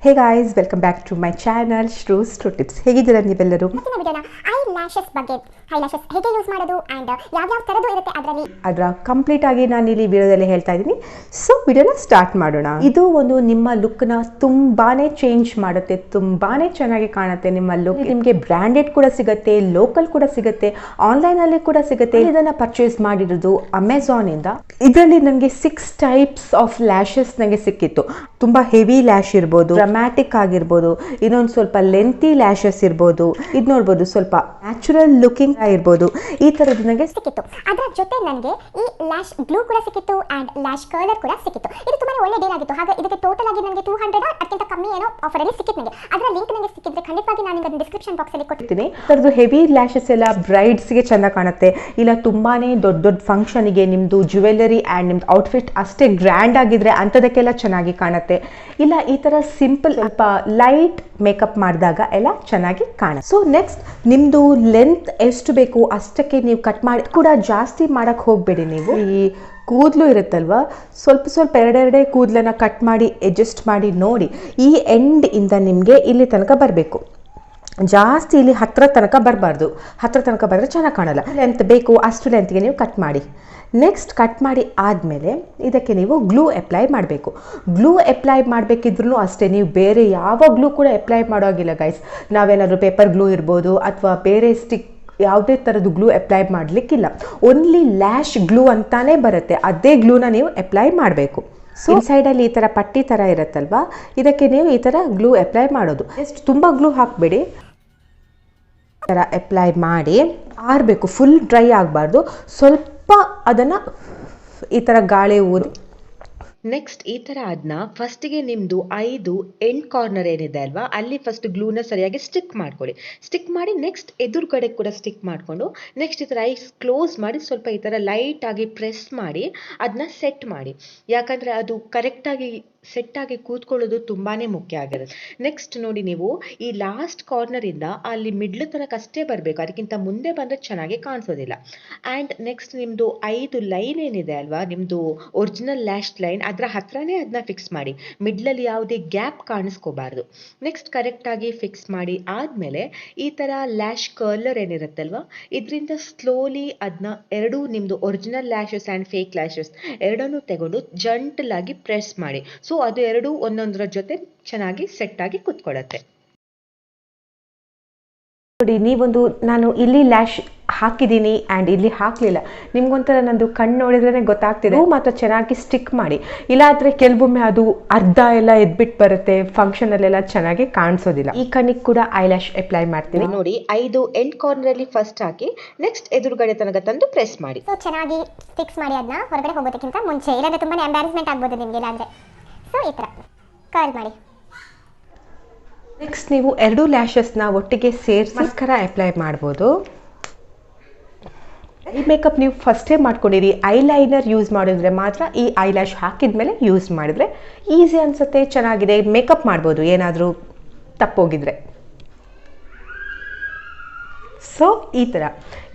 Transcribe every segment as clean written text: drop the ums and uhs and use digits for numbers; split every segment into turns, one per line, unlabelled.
Hey guys, welcome back to my channel Shrustruetips. ಹೇಗಿದ್ದೀರಾ ನೀವೆಲ್ಲರೂ?
Eyelashes ಬಗ್ಗೆ ಐಲ್ಯಾಶಸ್ ಹೇಗೆ ಯೂಸ್ ಮಾಡೋದು ಅಂಡ್ ಯಾವ ತರದ್ದು ಇರುತ್ತೆ
ಅದರ ಕಂಪ್ಲೀಟ್ ಆಗಿ ನಾನು ಇಲ್ಲಿ ವಿಡಿಯೋದಲ್ಲಿ ಹೇಳ್ತಾ ಇದ್ದೀನಿ. ಸೊ ವಿಡಿಯೋನ ಸ್ಟಾರ್ಟ್ ಮಾಡೋಣ. ಇದು ಒಂದು ನಿಮ್ಮ ಲುಕ್ ನ ತುಂಬಾನೇ ಚೇಂಜ್ ಮಾಡುತ್ತೆ, ತುಂಬಾನೇ ಚೆನ್ನಾಗಿ ಕಾಣುತ್ತೆ ನಿಮ್ಮ ಲುಕ್. ನಿಮಗೆ ಬ್ರಾಂಡೆಡ್ ಕೂಡ ಸಿಗುತ್ತೆ, ಲೋಕಲ್ ಕೂಡ ಸಿಗುತ್ತೆ, ಆನ್ಲೈನ್ ಅಲ್ಲಿ ಕೂಡ ಸಿಗುತ್ತೆ. ಇದನ್ನ ಪರ್ಚೇಸ್ ಮಾಡಿರೋದು ಅಮೆಝಾನ್ ಇಂದ. ಇದರಲ್ಲಿ ನನಗೆ 6 ಟೈಪ್ಸ್ ಆಫ್ ಲ್ಯಾಶಸ್ ನನಗೆ ಸಿಕ್ಕಿತ್ತು. ತುಂಬಾ ಹೆವಿ ಲ್ಯಾಶ್ ಇರ್ಬೋದು, ಡ್ರಾಮ್ಯಾಟಿಕ್ ಆಗಿರ್ಬೋದು, ಇನ್ನೊಂದು ಸ್ವಲ್ಪ ಲೆಂತಿ ಲ್ಯಾಶಸ್ ಇರ್ಬೋದು, ಇದು ನೋಡ್ಬೋದು ಸ್ವಲ್ಪ ನ್ಯಾಚುರಲ್ ಲುಕಿಂಗ್ ಇರ್ಬೋದು. ಈ ತರದ್ದು ನನಗೆ
ಸಿಕ್ಕಿತ್ತು. ಅದರ ಜೊತೆ ನನಗೆ ಈ ಲ್ಯಾಶ್ ಗ್ಲೂ ಕೂಡ ಸಿಕ್ಕಿತ್ತು ಅಂಡ್ ಲ್ಯಾಶ್ ಕರ್ಲರ್ ಕೂಡ ಸಿಕ್ಕಿತ್ತು. ಇದು ತುಂಬಾ ಒಳ್ಳೆ ಡೀಲ್ ಆಗಿತ್ತು. ಹಾಗೆ ಇದಕ್ಕೆ ಟೋಟಲ್ ಆಗಿ ನನಗೆ 200 ಅದಕ್ಕಿಂತ ಕಮ್ಮಿ ಏನೋ ಆಫರ್ ಅಲ್ಲಿ ಸಿಕ್ಕಿತ್ತು. ನನಗೆ ಅದರ ಲಿಂಕ್ ನನಗೆ ಸಿಕ್ಕಿದ್ರೆ ಖಂಡಿತವಾಗಿ ನಾನು ನಿಮಗೆ ಡಿಸ್ಕ್ರಿಪ್ಷನ್ ಬಾಕ್ಸ್ ಅಲ್ಲಿ ಕೊಡ್ತೀನಿ.
ಅದರದ್ದು ಹೆವಿ ಲ್ಯಾಶಸ್ ಎಲ್ಲ ಬ್ರೈಡ್ಸ್ ಗೆ ಚೆಂದ ಕಾಣುತ್ತೆ, ಇಲ್ಲ ತುಂಬಾನೇ ದೊಡ್ಡ ದೊಡ್ಡ ಫಂಕ್ಷನ್ ಗೆ ನಿಮ್ದು ಜ್ಯುವೆಲರಿ ಅಂಡ್ ನಿಮ್ದು ಔಟ್ಫಿಟ್ ಅಷ್ಟೇ ಗ್ರ್ಯಾಂಡ್ ಆಗಿದ್ರೆ ಅಂಥದಕ್ಕೆಲ್ಲ ಚೆನ್ನಾಗಿ ಕಾಣುತ್ತೆ. ಇಲ್ಲ ಈ ತರ ಸಿಂಪಲ್ ಸ್ವಲ್ಪ ಲೈಟ್ ಮೇಕಪ್ ಮಾಡಿದಾಗ ಎಲ್ಲ ಚೆನ್ನಾಗಿ ಕಾಣುತ್ತೆ. ಸೊ ನೆಕ್ಸ್ಟ್ ನಿಮ್ದು ಲೆಂತ್ ಎಷ್ಟು ಬೇಕು ಅಷ್ಟಕ್ಕೆ ನೀವು ಕಟ್ ಮಾಡಿ ಕೂಡ ಜಾಸ್ತಿ ಮಾಡಕ್ ಹೋಗ್ಬೇಡಿ. ನೀವು ಈ ಕೂದಲು ಇರುತ್ತಲ್ವಾ, ಸ್ವಲ್ಪ ಸ್ವಲ್ಪ ಎರಡೆರಡೇ ಕೂದಲನ್ನ ಕಟ್ ಮಾಡಿ ಅಡ್ಜಸ್ಟ್ ಮಾಡಿ ನೋಡಿ. ಈ ಎಂಡ್ ಇಂದ ನಿಮಗೆ ಇಲ್ಲಿ ತನಕ ಬರಬೇಕು, ಜಾಸ್ತಿ ಇಲ್ಲಿ ಹತ್ರ ತನಕ ಬರಬಾರ್ದು. ಹತ್ರ ತನಕ ಬಂದರೆ ಚೆನ್ನಾಗಿ ಕಾಣಲ್ಲ. ಲೆಂತ್ ಬೇಕು ಅಷ್ಟು ಲೆಂತ್ಗೆ ನೀವು ಕಟ್ ಮಾಡಿ. ನೆಕ್ಸ್ಟ್ ಕಟ್ ಮಾಡಿ ಆದಮೇಲೆ ಇದಕ್ಕೆ ನೀವು ಗ್ಲೂ ಅಪ್ಲೈ ಮಾಡಬೇಕು. ಗ್ಲೂ ಅಪ್ಲೈ ಮಾಡಬೇಕಿದ್ರೂ ಅಷ್ಟೇ, ನೀವು ಬೇರೆ ಯಾವ ಗ್ಲೂ ಕೂಡ ಅಪ್ಲೈ ಮಾಡೋಗಿಲ್ಲ ಗೈಸ್. ನಾವೇನಾದರೂ ಪೇಪರ್ ಗ್ಲೂ ಇರ್ಬೋದು ಅಥವಾ ಬೇರೆ ಸ್ಟಿಕ್ ಯಾವುದೇ ಥರದ್ದು ಗ್ಲೂ ಅಪ್ಲೈ ಮಾಡಲಿಕ್ಕಿಲ್ಲ. ಓನ್ಲಿ ಲ್ಯಾಶ್ ಗ್ಲೂ ಅಂತಾನೆ ಬರುತ್ತೆ, ಅದೇ ಗ್ಲೂನ ನೀವು ಅಪ್ಲೈ ಮಾಡಬೇಕು. ಸೊ ಸೈಡಲ್ಲಿ ಈ ಥರ ಪಟ್ಟಿ ಥರ ಇರುತ್ತಲ್ವಾ, ಇದಕ್ಕೆ ನೀವು ಈ ಥರ ಗ್ಲೂ ಅಪ್ಲೈ ಮಾಡೋದು. ಎಷ್ಟು ತುಂಬ ಗ್ಲೂ ಹಾಕಬೇಡಿ, ಥರ ಅಪ್ಲೈ ಮಾಡಿ ಆರಬೇಕು. ಫುಲ್ ಡ್ರೈ ಆಗಬಾರ್ದು, ಸ್ವಲ್ಪ ಅದನ್ನು ಈ ಥರ ಗಾಳಿ ಊದಿ. ನೆಕ್ಸ್ಟ್ ಈ ಥರ ಅದನ್ನ ಫಸ್ಟಿಗೆ ನಿಮ್ಮದು 5 ಎಂಡ್ ಕಾರ್ನರ್ ಏನಿದೆ ಅಲ್ವಾ, ಅಲ್ಲಿ ಫಸ್ಟ್ ಗ್ಲೂನ ಸರಿಯಾಗಿ ಸ್ಟಿಕ್ ಮಾಡ್ಕೊಳ್ಳಿ. ಸ್ಟಿಕ್ ಮಾಡಿ ನೆಕ್ಸ್ಟ್ ಎದುರುಗಡೆ ಕೂಡ ಸ್ಟಿಕ್ ಮಾಡಿಕೊಂಡು ನೆಕ್ಸ್ಟ್ ಈ ಥರ ಐಸ್ ಕ್ಲೋಸ್ ಮಾಡಿ ಸ್ವಲ್ಪ ಈ ಥರ ಲೈಟಾಗಿ ಪ್ರೆಸ್ ಮಾಡಿ ಅದನ್ನ ಸೆಟ್ ಮಾಡಿ. ಯಾಕಂದರೆ ಅದು ಕರೆಕ್ಟಾಗಿ ಸೆಟ್ಟಾಗಿ ಕೂತ್ಕೊಳ್ಳೋದು ತುಂಬಾ ಮುಖ್ಯ ಆಗಿರುತ್ತೆ. ನೆಕ್ಸ್ಟ್ ನೋಡಿ, ನೀವು ಈ ಲಾಸ್ಟ್ ಕಾರ್ನರಿಂದ ಅಲ್ಲಿ ಮಿಡ್ಲ್ ತನಕ ಅಷ್ಟೇ ಬರಬೇಕು, ಅದಕ್ಕಿಂತ ಮುಂದೆ ಬಂದರೆ ಚೆನ್ನಾಗಿ ಕಾಣಿಸೋದಿಲ್ಲ. ಆ್ಯಂಡ್ ನೆಕ್ಸ್ಟ್ ನಿಮ್ಮದು 5 ಲೈನ್ ಏನಿದೆ ಅಲ್ವಾ, ನಿಮ್ಮದು ಒರಿಜಿನಲ್ ಲ್ಯಾಶ್ ಲೈನ್ ಅದರ ಹತ್ರನೇ ಅದನ್ನ ಫಿಕ್ಸ್ ಮಾಡಿ. ಮಿಡ್ಲಲ್ಲಿ ಯಾವುದೇ ಗ್ಯಾಪ್ ಕಾಣಿಸ್ಕೋಬಾರ್ದು. ನೆಕ್ಸ್ಟ್ ಕರೆಕ್ಟಾಗಿ ಫಿಕ್ಸ್ ಮಾಡಿ ಆದಮೇಲೆ ಈ ಥರ ಲ್ಯಾಶ್ ಕರ್ಲರ್ ಏನಿರುತ್ತಲ್ವ, ಇದರಿಂದ ಸ್ಲೋಲಿ ಅದನ್ನ ಎರಡೂ ನಿಮ್ಮದು original lashes and fake lashes ಎರಡನ್ನೂ ತಗೊಂಡು ಜಂಟಲಾಗಿ ಪ್ರೆಸ್ ಮಾಡಿ. ಸೊ ಅದು ಎರಡೂ ಒಂದೊಂದರ ಜೊತೆ ಚೆನ್ನಾಗಿ ಸೆಟ್ ಆಗಿ ಕೂತ್ಕೊಳ್ಳುತ್ತೆ. ನೋಡಿ, ನೀವೊಂದು ನಾನು ಇಲ್ಲಿ ಲ್ಯಾಶ್ ಹಾಕಿದ್ದೀನಿ ಆ್ಯಂಡ್ ಇಲ್ಲಿ ಹಾಕಲಿಲ್ಲ, ನಿಮ್ಗೊಂಥರ ನಂದು ಕಣ್ಣು ನೋಡಿದ್ರೇ ಗೊತ್ತಾಗ್ತಿದೆ. ಮಾತ್ರ ಚೆನ್ನಾಗಿ ಸ್ಟಿಕ್ ಮಾಡಿ, ಇಲ್ಲಾಂದರೆ ಕೆಲವೊಮ್ಮೆ ಅದು ಅರ್ಧ ಎಲ್ಲ ಎದ್ಬಿಟ್ಟು ಬರುತ್ತೆ, ಫಂಕ್ಷನಲ್ಲೆಲ್ಲ ಚೆನ್ನಾಗಿ ಕಾಣಿಸೋದಿಲ್ಲ. ಈ ಕಣ್ಣಿಗೆ ಕೂಡ ಐಲ್ಯಾಶ್ ಅಪ್ಲೈ ಮಾಡ್ತೀನಿ. ನೋಡಿ, 5 ಎಂಡ್ ಕಾರ್ನರಲ್ಲಿ ಫಸ್ಟ್ ಹಾಕಿ ನೆಕ್ಸ್ಟ್ ಎದುರುಗಡೆ ತನಕ ತಂದು ಪ್ರೆಸ್ ಮಾಡಿ.
ಸೊ ಚೆನ್ನಾಗಿ ಫಿಕ್ಸ್ ಮಾಡಿ ಅದನ್ನ ಹೊರಗಡೆ ಹೋಗೋದಕ್ಕಿಂತ ಮುಂಚೆ, ಇಲ್ಲಾಂದ್ರೆ ತುಂಬಾ ಎಂಬ್ಯಾರಸ್ಮೆಂಟ್ ಆಗ್ಬೋದು ನಿಮಗೆ. ಇಲ್ಲಾಂದ್ರೆ ಸೊ ಈ ಥರ ಕರ್ಲ್ ಮಾಡಿ.
ನೆಕ್ಸ್ಟ್ ನೀವು 2 ಲ್ಯಾಶಸ್ನ ಒಟ್ಟಿಗೆ ಸೇರಿಸ್ಕರ ಅಪ್ಲೈ ಮಾಡ್ಬೋದು. ಈ ಮೇಕಪ್ ನೀವು ಫಸ್ಟೇ ಮಾಡ್ಕೊಂಡಿರಿ. ಐಲೈನರ್ ಯೂಸ್ ಮಾಡಿದ್ರೆ ಮಾತ್ರ ಈ ಐಲ್ಯಾಶ್ ಹಾಕಿದ್ಮೇಲೆ ಯೂಸ್ ಮಾಡಿದ್ರೆ ಈಸಿ ಅನಿಸುತ್ತೆ, ಚೆನ್ನಾಗಿದೆ, ಮೇಕಪ್ ಮಾಡ್ಬೋದು ಏನಾದರೂ ತಪ್ಪೋಗಿದ್ರೆ. ಸೊ ಈ ಥರ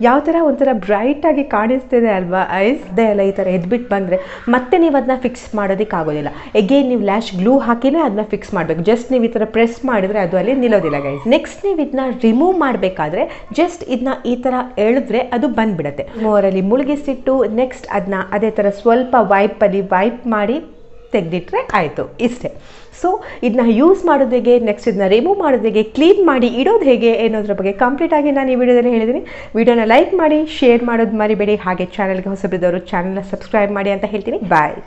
ಯಾವ ಥರ ಒಂಥರ ಬ್ರೈಟಾಗಿ ಕಾಣಿಸ್ತಿದೆ ಅಲ್ವಾ ಐಸ್, ಅದೇ ಎಲ್ಲ ಈ ಥರ ಎದ್ಬಿಟ್ಟು ಬಂದರೆ ಮತ್ತೆ ನೀವು ಅದನ್ನ ಫಿಕ್ಸ್ ಮಾಡೋದಕ್ಕಾಗೋದಿಲ್ಲ. ಎಗೇನ್ ನೀವು ಲ್ಯಾಶ್ ಗ್ಲೂ ಹಾಕಿನೇ ಅದನ್ನ ಫಿಕ್ಸ್ ಮಾಡಬೇಕು. ಜಸ್ಟ್ ನೀವು ಈ ಥರ ಪ್ರೆಸ್ ಮಾಡಿದ್ರೆ ಅದು ಅಲ್ಲಿ ನಿಲ್ಲೋದಿಲ್ಲ ಗೈಸ್. ನೆಕ್ಸ್ಟ್ ನೀವು ಇದನ್ನ ರಿಮೂವ್ ಮಾಡಬೇಕಾದ್ರೆ ಜಸ್ಟ್ ಇದನ್ನ ಈ ಥರ ಎಳೆದ್ರೆ ಅದು ಬಂದ್ಬಿಡುತ್ತೆ. ಮೋರಲ್ಲಿ ಮುಳುಗಿಸಿಟ್ಟು ನೆಕ್ಸ್ಟ್ ಅದನ್ನ ಅದೇ ಥರ ಸ್ವಲ್ಪ ವೈಪಲ್ಲಿ ವೈಪ್ ಮಾಡಿ ತೆಗೆದಿಟ್ರೆ ಆಯಿತು, ಇಷ್ಟೇ. ಸೊ ಇದನ್ನ ಯೂಸ್ ಮಾಡೋದು ಹೇಗೆ, ನೆಕ್ಸ್ಟ್ ಇದನ್ನ ರಿಮೂವ್ ಮಾಡೋದು ಹೇಗೆ, ಕ್ಲೀನ್ ಮಾಡಿ ಇಡೋದು ಹೇಗೆ ಅನ್ನೋದ್ರ ಬಗ್ಗೆ ಕಂಪ್ಲೀಟಾಗಿ ನಾನು ಈ ವಿಡಿಯೋದಲ್ಲಿ ಹೇಳಿದ್ದೀನಿ. ವಿಡಿಯೋನ ಲೈಕ್ ಮಾಡಿ, ಶೇರ್ ಮಾಡೋದು ಮರಿಬೇಡಿ. ಹಾಗೆ ಚಾನಲ್ಗೆ ಹೊಸಬಿದ್ದವರು ಚಾನಲ್ನ ಸಬ್ಸ್ಕ್ರೈಬ್ ಮಾಡಿ ಅಂತ ಹೇಳ್ತೀನಿ. ಬಾಯ್.